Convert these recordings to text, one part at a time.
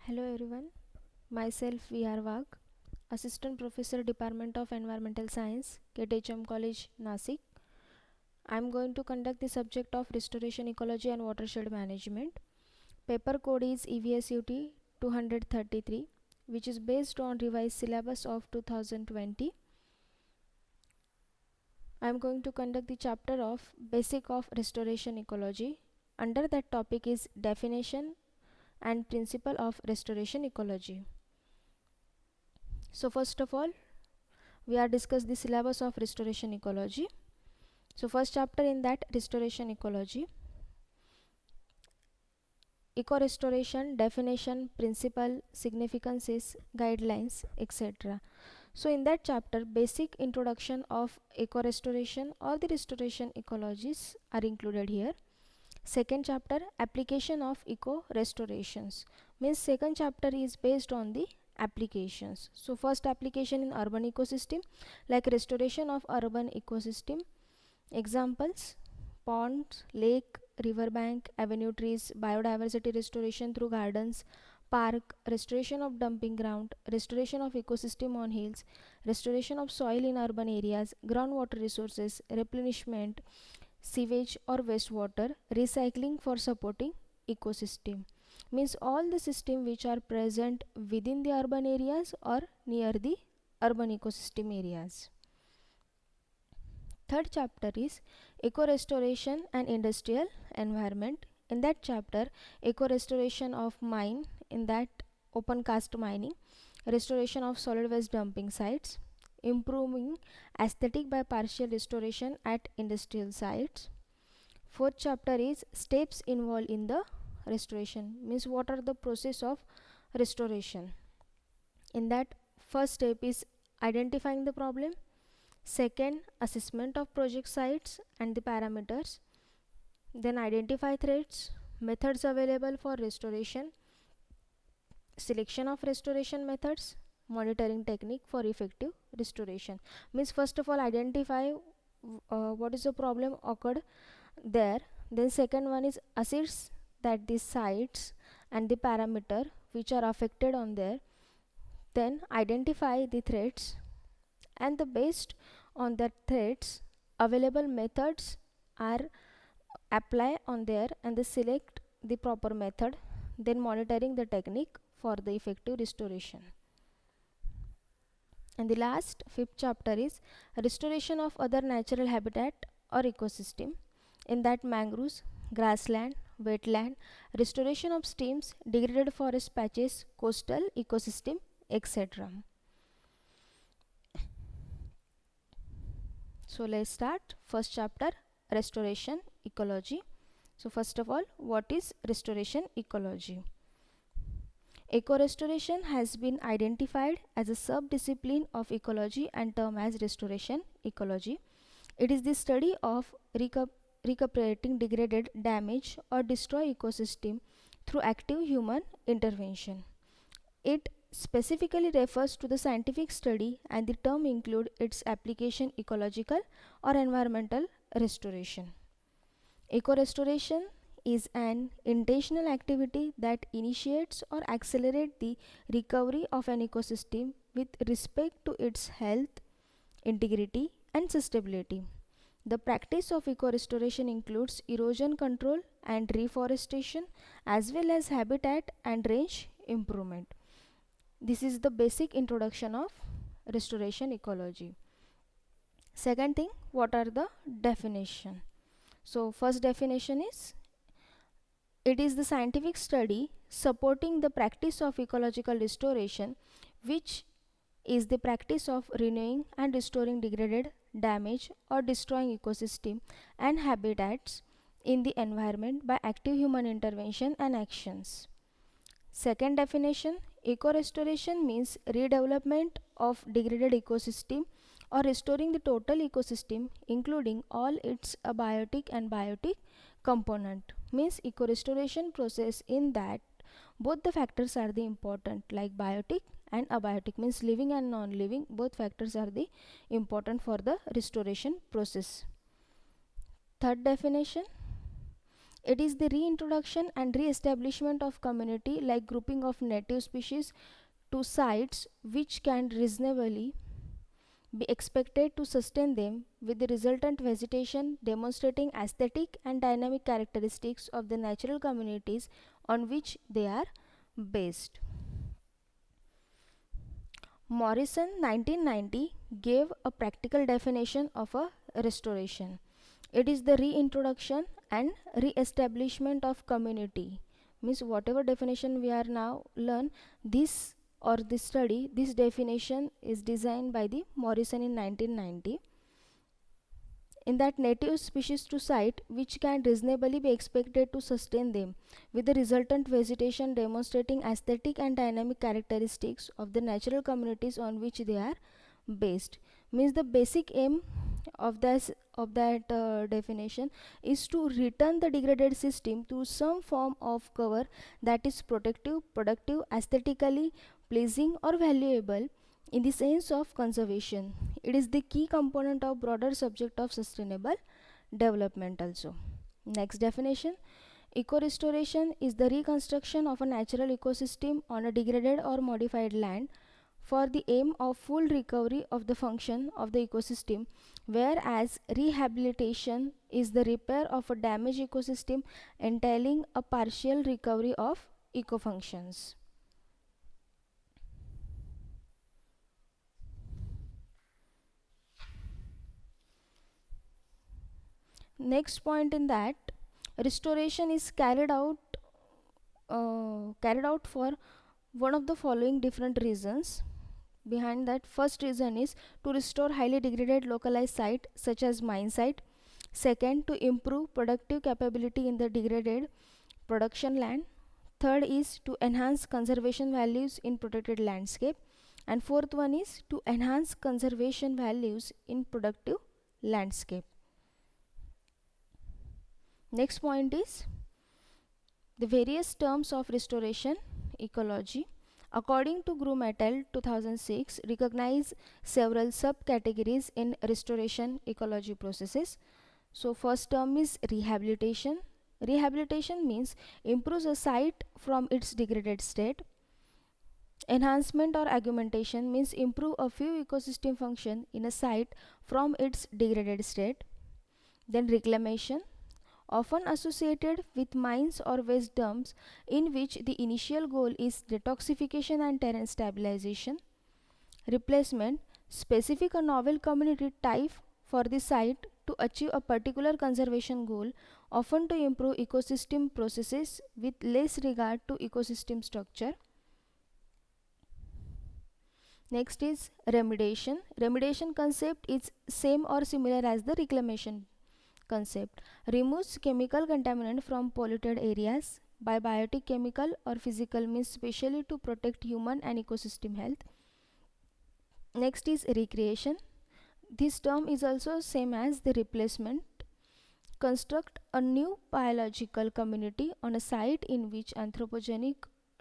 Hello everyone, myself VR Wagh, Assistant Professor Department of Environmental Science, KTHM College, Nasik. I am going to conduct the subject of Restoration Ecology and Watershed Management. Paper code is EVSUT 233, which is based on revised syllabus of 2020. I am going to conduct the chapter of Basic of Restoration Ecology. Under that topic is Definition and Principle of Restoration Ecology. So first of all, we are discuss the syllabus of restoration ecology. So first chapter in that restoration ecology, eco restoration definition, principle, significances, guidelines, etc. So in that chapter, basic introduction of eco restoration or the restoration ecologies are included here. Second chapter, application of eco restorations, means second chapter is based on the applications. So first application in urban ecosystem, like restoration of urban ecosystem. Examples: ponds, lake, riverbank, avenue trees, biodiversity restoration through gardens, park, restoration of dumping ground, restoration of ecosystem on hills, restoration of soil in urban areas, groundwater resources, replenishment, sewage or wastewater, recycling for supporting ecosystem. Means all the system which are present within the urban areas or near the urban ecosystem areas. Third chapter is eco restoration and industrial environment. In that chapter, eco restoration of mine, in that open cast mining, restoration of solid waste dumping sites, improving aesthetic by partial restoration at industrial sites. Fourth chapter is steps involved in the restoration, means what are the process of restoration. In that, first step is identifying the problem. Second, assessment of project sites and the parameters. Then identify threats, methods available for restoration, selection of restoration methods, monitoring technique for effective restoration. Means first of all identify what is the problem occurred there. Then second one is assess that the sites and the parameter which are affected on there. Then identify the threats, and the based on that threats available methods are apply on there, and they select the proper method, then monitoring the technique for the effective restoration. And the last fifth chapter is restoration of other natural habitat or ecosystem. In that, mangroves, grassland, wetland, restoration of streams, degraded forest patches, coastal ecosystem, etc. So let's start. First chapter, restoration ecology. So first of all, what is restoration ecology? Eco restoration has been identified as a subdiscipline of ecology and termed as restoration ecology. It is the study of recuperating degraded, damaged or destroyed ecosystem through active human intervention. It specifically refers to the scientific study, and the term include its application ecological or environmental restoration. Eco-restoration is an intentional activity that initiates or accelerates the recovery of an ecosystem with respect to its health, integrity, and sustainability. The practice of eco-restoration includes erosion control and reforestation, as well as habitat and range improvement. This is the basic introduction of restoration ecology. Second thing, what are the definition? So first definition is, it is the scientific study supporting the practice of ecological restoration, which is the practice of renewing and restoring degraded, damaged or destroying ecosystem and habitats in the environment by active human intervention and actions. Second definition, eco-restoration means redevelopment of degraded ecosystem or restoring the total ecosystem including all its abiotic and biotic component. Means eco-restoration process in that both the factors are the important, like biotic and abiotic, means living and non-living, both factors are the important for the restoration process. Third definition, It is the reintroduction and re-establishment of community, like grouping of native species to sites which can reasonably be expected to sustain them, with the resultant vegetation demonstrating aesthetic and dynamic characteristics of the natural communities on which they are based. Morrison 1990 gave a practical definition of a restoration. It is the reintroduction and re-establishment of community. Means whatever definition we are now learn, this or this study, this definition is designed by the Morrison in 1990. In that, native species to site which can reasonably be expected to sustain them, with the resultant vegetation demonstrating aesthetic and dynamic characteristics of the natural communities on which they are based. Means the basic aim of this of that definition is to return the degraded system to some form of cover that is protective, productive, aesthetically pleasing or valuable in the sense of conservation. It is the key component of broader subject of sustainable development also. Next definition: eco-restoration is the reconstruction of a natural ecosystem on a degraded or modified land for the aim of full recovery of the function of the ecosystem, whereas rehabilitation is the repair of a damaged ecosystem entailing a partial recovery of ecofunctions. Next point in that, restoration is carried out for one of the following different reasons. Behind that, first reason is to restore highly degraded localized site such as mine site. Second, to improve productive capability in the degraded production land. Third is to enhance conservation values in protected landscape. And fourth one is to enhance conservation values in productive landscape. Next point is the various terms of restoration ecology. According to Groom et al. 2006, recognize several subcategories in restoration ecology processes. So first term is rehabilitation. Rehabilitation means improves a site from its degraded state. Enhancement or augmentation means improve a few ecosystem function in a site from its degraded state. Then reclamation, often associated with mines or waste dumps, in which the initial goal is detoxification and terrain stabilization. Replacement, specific or novel community type for the site to achieve a particular conservation goal, often to improve ecosystem processes with less regard to ecosystem structure. Next is remediation. Remediation concept is same or similar as the reclamation concept. Removes chemical contaminant from polluted areas by biotic, chemical or physical means, specially to protect human and ecosystem health. Next is recreation. This term is also same as the replacement. Construct a new biological community on a site in which anthropogenic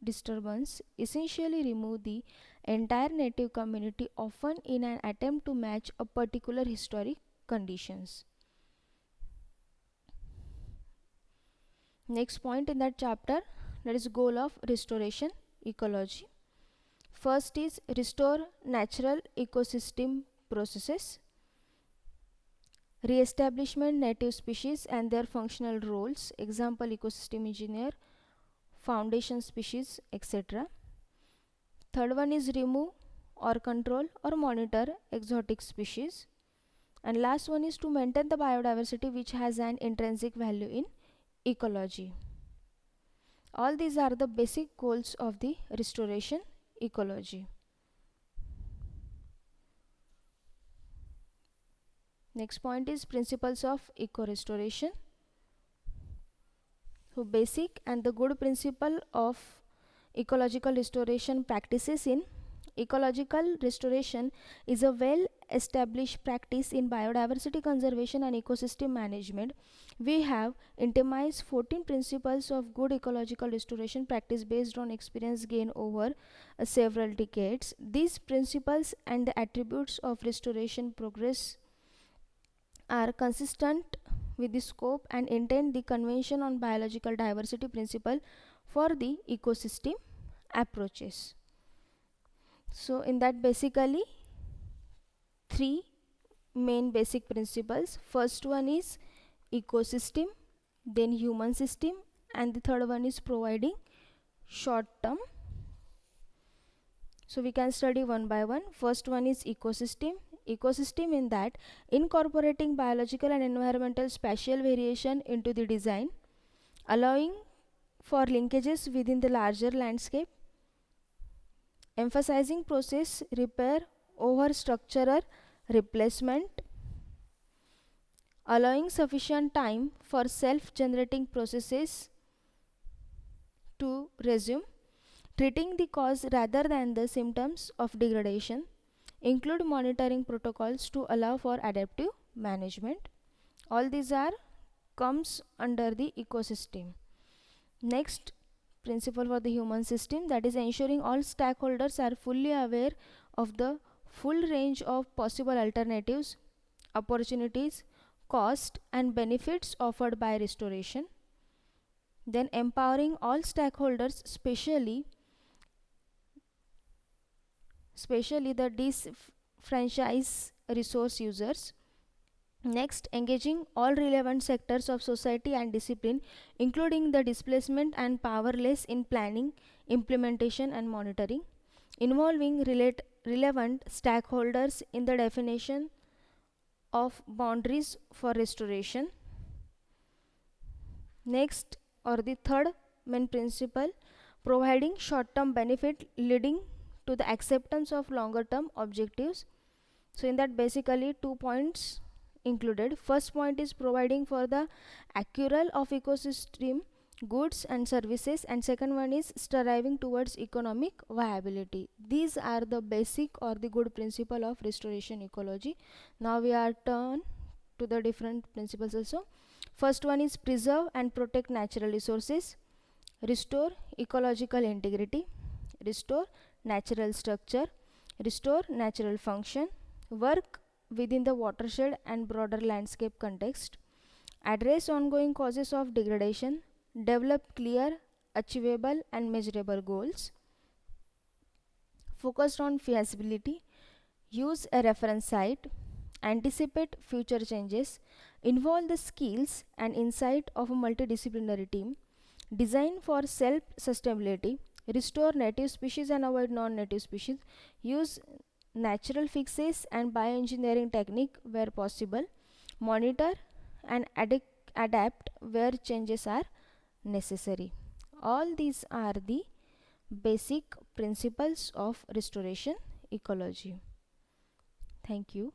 disturbance essentially remove the entire native community, often in an attempt to match a particular historic conditions. Next point in that chapter, that is goal of restoration ecology. First is restore natural ecosystem processes. Re-establishment native species and their functional roles, example ecosystem engineer, foundation species, etc. Third one is remove or control or monitor exotic species. And last one is to maintain the biodiversity which has an intrinsic value in ecology. All these are the basic goals of the restoration ecology. Next point is principles of eco-restoration. So basic and the good principle of ecological restoration practices in ecological restoration is a well established practice in biodiversity conservation and ecosystem management. We have itemized 14 principles of good ecological restoration practice based on experience gained over several decades. These principles and the attributes of restoration progress are consistent with the scope and intent the Convention on Biological Diversity principle for the ecosystem approaches. So in that basically three main basic principles. First one is ecosystem, then human system, and the third one is providing short term. So we can study one by one. First one is ecosystem. Ecosystem in that incorporating biological and environmental spatial variation into the design, allowing for linkages within the larger landscape, emphasizing process repair over structural replacement, allowing sufficient time for self-generating processes to resume, treating the cause rather than the symptoms of degradation, include monitoring protocols to allow for adaptive management. All these are comes under the ecosystem. Next principle for the human system, that is ensuring all stakeholders are fully aware of the full range of possible alternatives, opportunities, cost and benefits offered by restoration. Then empowering all stakeholders, especially the disenfranchised resource users. Next, engaging all relevant sectors of society and discipline, including the displacement and powerless in planning, implementation and monitoring, involving relevant stakeholders in the definition of boundaries for restoration. Next, or the third main principle, providing short-term benefit leading to the acceptance of longer-term objectives. So in that basically 2 points included. First point is providing for the accrual of ecosystem goods and services, and second one is striving towards economic viability. These are the basic or the good principle of restoration ecology. Now we are turn to the different principles also. First one is preserve and protect natural resources, restore ecological integrity, restore natural structure, restore natural function, work within the watershed and broader landscape context, address ongoing causes of degradation, develop clear, achievable and measurable goals, focused on feasibility, use a reference site, anticipate future changes, involve the skills and insight of a multidisciplinary team, design for self-sustainability, restore native species and avoid non-native species, use natural fixes and bioengineering technique where possible, monitor and adapt where changes are necessary. All these are the basic principles of restoration ecology. Thank you.